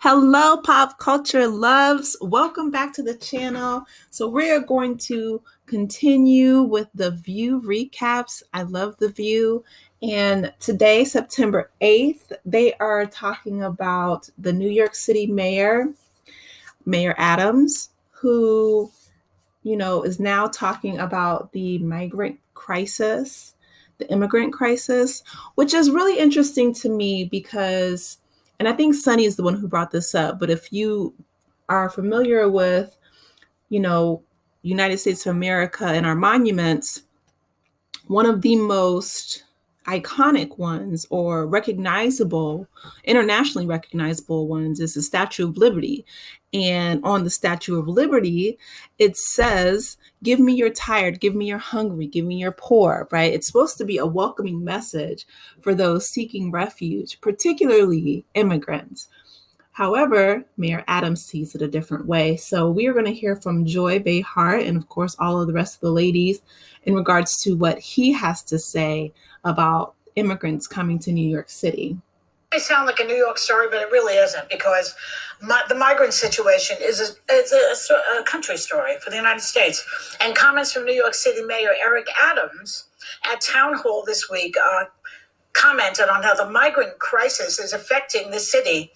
Hello, pop culture loves. Welcome back to the channel. So we're going to continue with the View recaps. I love the View. And today, September 8th, they are talking about the New York City mayor, Mayor Adams, who, is now talking about the migrant crisis, the immigrant crisis, which is really interesting to me because, and I think Sunny is the one who brought this up, but if you are familiar with, you know, United States of America and our monuments, one of the most iconic ones or recognizable, internationally recognizable ones is the Statue of Liberty. And on the Statue of Liberty, it says, give me your tired, give me your hungry, give me your poor, right? It's supposed to be a welcoming message for those seeking refuge, particularly immigrants. However, Mayor Adams sees it a different way. So we are going to hear from Joy Behar and, of course, all of the rest of the ladies in regards to what he has to say about immigrants coming to New York City. It may sound like a New York story, but it really isn't, because the migrant situation is a country story for the United States. And comments from New York City Mayor Eric Adams at Town Hall this week commented on how the migrant crisis is affecting the city.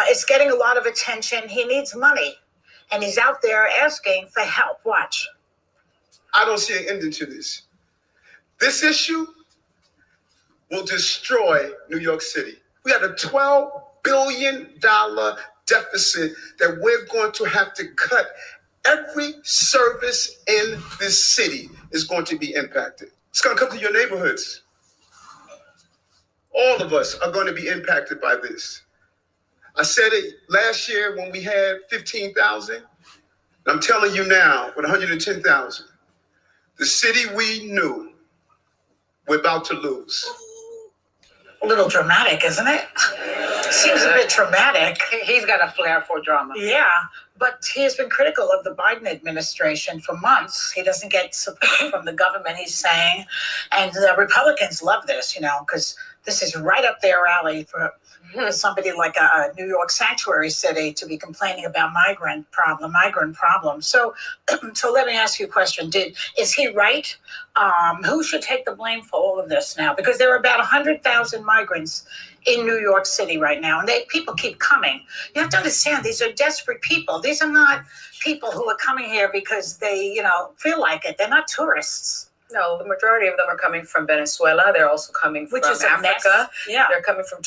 It's getting a lot of attention. He needs money, and he's out there asking for help. Watch. I don't see an ending to this. This issue will destroy New York City. We have a $12 billion deficit that we're going to have to cut. Every service in this city is going to be impacted. It's going to come to your neighborhoods. All of us are going to be impacted by this. I said it last year when we had 15,000. I'm telling you now, with 110,000, the city we knew we're about to lose. A little dramatic, isn't it? Seems a bit dramatic. He's got a flair for drama. Yeah, but he has been critical of the Biden administration for months. He doesn't get support from the government, he's saying. And the Republicans love this, because this is right up their alley for somebody like a New York sanctuary city to be complaining about migrant problem. So let me ask you a question. Is he right? Who should take the blame for all of this now? Because there are about 100,000 migrants in New York City right now, and people keep coming. You have to understand, these are desperate people. These are not people who are coming here because they, feel like it. They're not tourists. No, the majority of them are coming from Venezuela. They're also coming from Africa. Yeah. They're coming from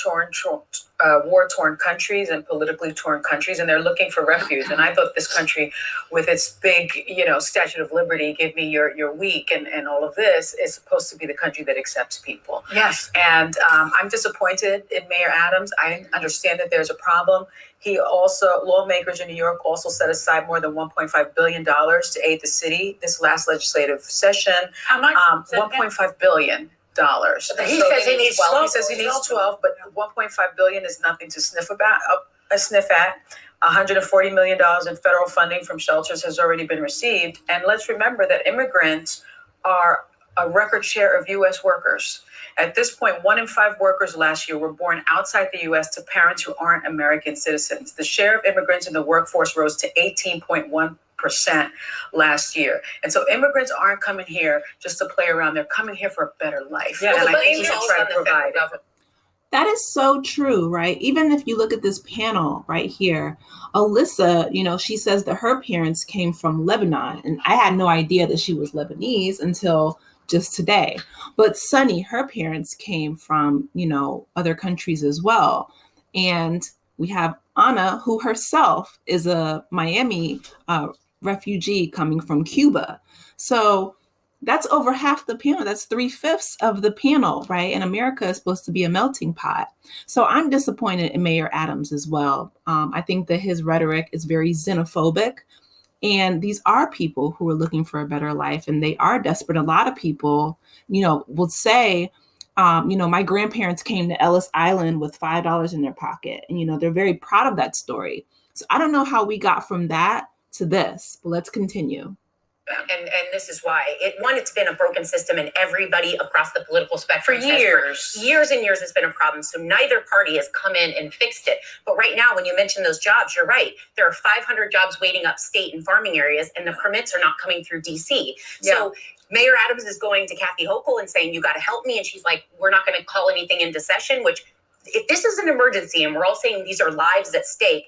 war-torn countries and politically torn countries, and they're looking for refuge. And I thought this country, with its big, Statue of Liberty, give me your week and all of this, is supposed to be the country that accepts people. Yes. And I'm disappointed in Mayor Adams. I understand that there's a problem. Lawmakers in New York also set aside more than $1.5 billion to aid the city this last legislative session. How much? $1.5 billion. He says he needs 12. He says he needs 12, but $1.5 billion is nothing to sniff at. $140 million in federal funding from shelters has already been received. And let's remember that immigrants are a record share of U.S. workers. At this point, 1 in 5 workers last year were born outside the U.S. to parents who aren't American citizens. The share of immigrants in the workforce rose to 18.1% last year. And so immigrants aren't coming here just to play around. They're coming here for a better life. Yeah, and I think we should try to provide it. That is so true, right? Even if you look at this panel right here, Alyssa, she says that her parents came from Lebanon. And I had no idea that she was Lebanese until just today. But Sunny, her parents came from, other countries as well. And we have Anna, who herself is a Miami refugee coming from Cuba. So that's over half the panel. That's 3/5 of the panel, right? And America is supposed to be a melting pot. So I'm disappointed in Mayor Adams as well. I think that his rhetoric is very xenophobic. And these are people who are looking for a better life, and they are desperate. A lot of people, will say, my grandparents came to Ellis Island with $5 in their pocket. And, they're very proud of that story. So I don't know how we got from that to this, but let's continue. And this is why it's been a broken system, and everybody across the political spectrum for years and years it's been a problem. So neither party has come in and fixed it. But right now, when you mention those jobs, you're right. There are 500 jobs waiting upstate in farming areas, and the permits are not coming through DC. So Mayor Adams is going to Kathy Hochul and saying, you got to help me. And she's like, we're not going to call anything into session, which if this is an emergency and we're all saying these are lives at stake,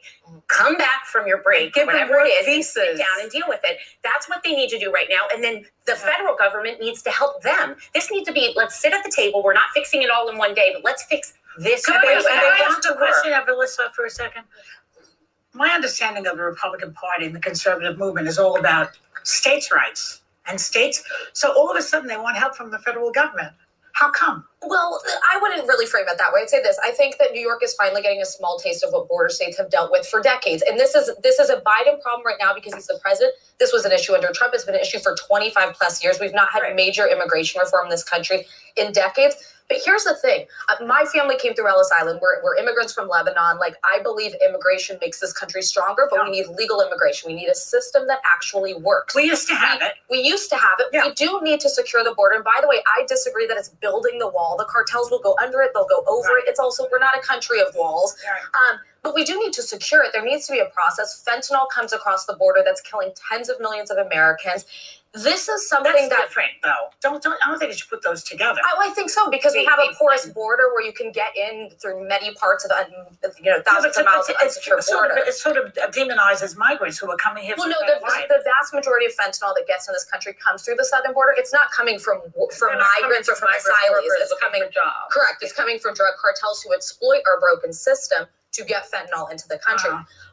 come back from your break, whatever it is, and sit down and deal with it. That's what they need to do right now. And then the federal government needs to help them. This needs to be, let's sit at the table. We're not fixing it all in one day, but let's fix this. Can I ask a question of Alyssa for a second? My understanding of the Republican Party and the conservative movement is all about states' rights and states. So all of a sudden they want help from the federal government. How come? Well, I wouldn't really frame it that way. I'd say this. I think that New York is finally getting a small taste of what border states have dealt with for decades. And this is a Biden problem right now because he's the president. This was an issue under Trump. It's been an issue for 25 plus years. We've not had major immigration reform in this country in decades. But here's the thing. My family came through Ellis Island. We're immigrants from Lebanon. Like, I believe immigration makes this country stronger, but we need legal immigration. We need a system that actually works. We used to have it. We used to have it. Yeah. We do need to secure the border. And by the way, I disagree that it's building the wall. The cartels will go under it. They'll go over it. It's also, we're not a country of walls. But we do need to secure it. There needs to be a process. Fentanyl comes across the border that's killing tens of millions of Americans. This is something that's different, though. I don't think you should put those together. I think so, because we have a porous border where you can get in through many parts of thousands of miles of unsecure border. It sort of demonizes migrants who are coming here. Well, no, the vast majority of fentanyl that gets in this country comes through the southern border. It's not coming from migrants or from asylees. It's coming from jobs. Correct. It's coming from drug cartels who exploit our broken system to get fentanyl into the country.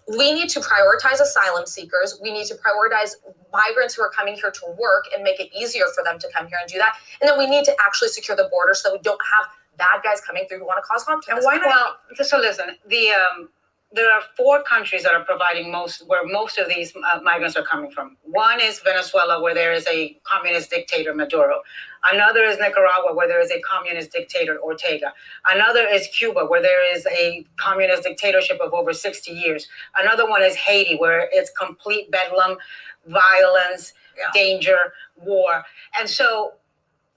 We need to prioritize asylum seekers. We need to prioritize migrants who are coming here to work and make it easier for them to come here and do that. And then we need to actually secure the border so that we don't have bad guys coming through who want to cause harm to us. And why not? Well, so listen, there are 4 countries that are providing where most of these migrants are coming from. One is Venezuela, where there is a communist dictator, Maduro. Another is Nicaragua, where there is a communist dictator, Ortega. Another is Cuba, where there is a communist dictatorship of over 60 years. Another one is Haiti, where it's complete bedlam, violence, danger, war. And so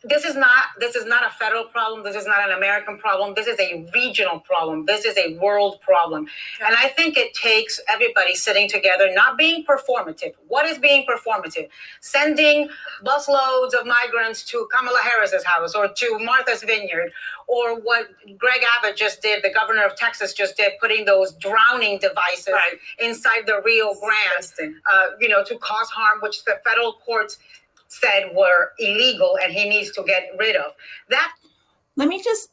this is not a federal problem. This is not an American problem. This is a regional problem. This is a world problem. And I think it takes everybody sitting together, not being performative. What is being performative? Sending busloads of migrants to Kamala Harris's house or to Martha's Vineyard, or what Greg Abbott just did, the governor of Texas just did, putting those drowning devices inside the Rio Grande, to cause harm, which the federal courts said were illegal and he needs to get rid of. That. Let me just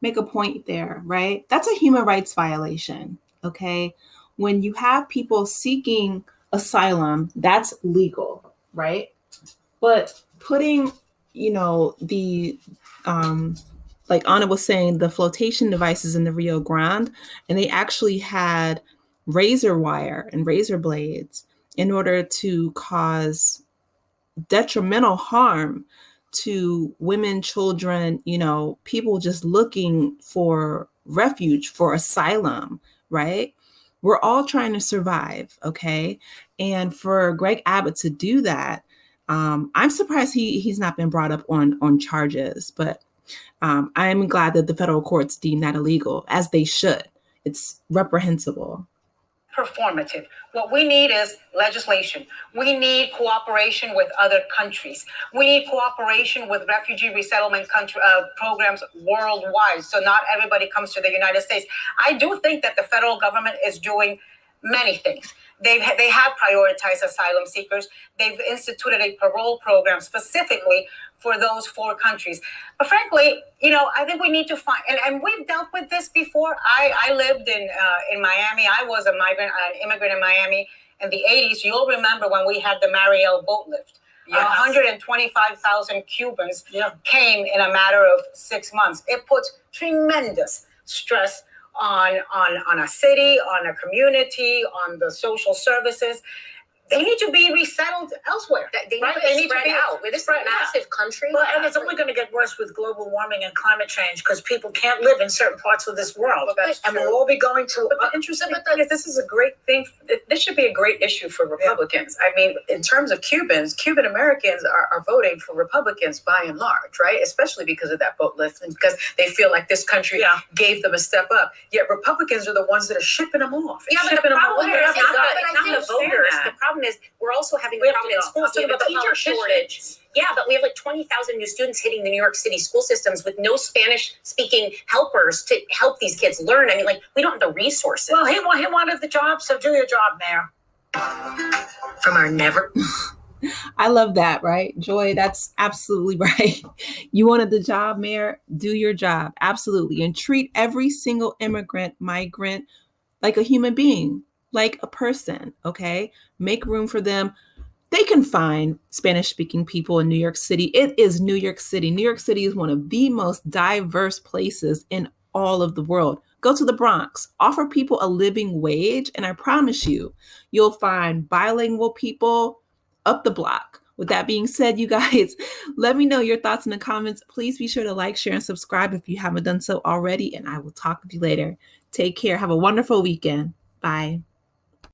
make a point there, right? That's a human rights violation, okay? When you have people seeking asylum, that's legal, right? But putting, the, like Anna was saying, the flotation devices in the Rio Grande, and they actually had razor wire and razor blades in order to cause detrimental harm to women, children, people just looking for refuge, for asylum, right? We're all trying to survive, okay? And for Greg Abbott to do that, I'm surprised he's not been brought up on charges, but I'm glad that the federal courts deem that illegal, as they should. It's reprehensible. Performative. What we need is legislation. We need cooperation with other countries. We need cooperation with refugee resettlement programs worldwide, so not everybody comes to the United States. I do think that the federal government is doing many things. They have prioritized asylum seekers. They've instituted a parole program specifically for those 4 countries. But frankly, I think we need to find, and we've dealt with this before. I lived in Miami. I was an immigrant in Miami in the 80s. You'll remember when we had the Mariel boat lift. Yes. 125,000 Cubans came in a matter of 6 months. It puts tremendous stress on a city, on a community, on the social services. They need to be resettled elsewhere. They need to be out. With this massive country. Well, and it's only going to get worse with global warming and climate change because people can't live in certain parts of this world. And we'll all be going to. But the interesting thing is this is a great thing. this should be a great issue for Republicans. I mean, in terms of Cubans, Cuban Americans are voting for Republicans by and large, right? Especially because of that boat lift and because they feel like this country gave them a step up. Yet Republicans are the ones that are shipping them off. Yeah, but the problem is it's not the voters. The problem is we're also having a problem in schools. We have a teacher shortage. Yeah, but we have like 20,000 new students hitting the New York City school systems with no Spanish-speaking helpers to help these kids learn. I mean, like, we don't have the resources. Well, he wanted the job, so do your job, Mayor. From our never... I love that, right? Joy, that's absolutely right. You wanted the job, Mayor? Do your job. Absolutely. And treat every single immigrant, migrant, like a human being, like a person, okay? Make room for them. They can find Spanish-speaking people in New York City. It is New York City. New York City is one of the most diverse places in all of the world. Go to the Bronx, offer people a living wage, and I promise you, you'll find bilingual people up the block. With that being said, you guys, let me know your thoughts in the comments. Please be sure to like, share, and subscribe if you haven't done so already, and I will talk with you later. Take care. Have a wonderful weekend. Bye.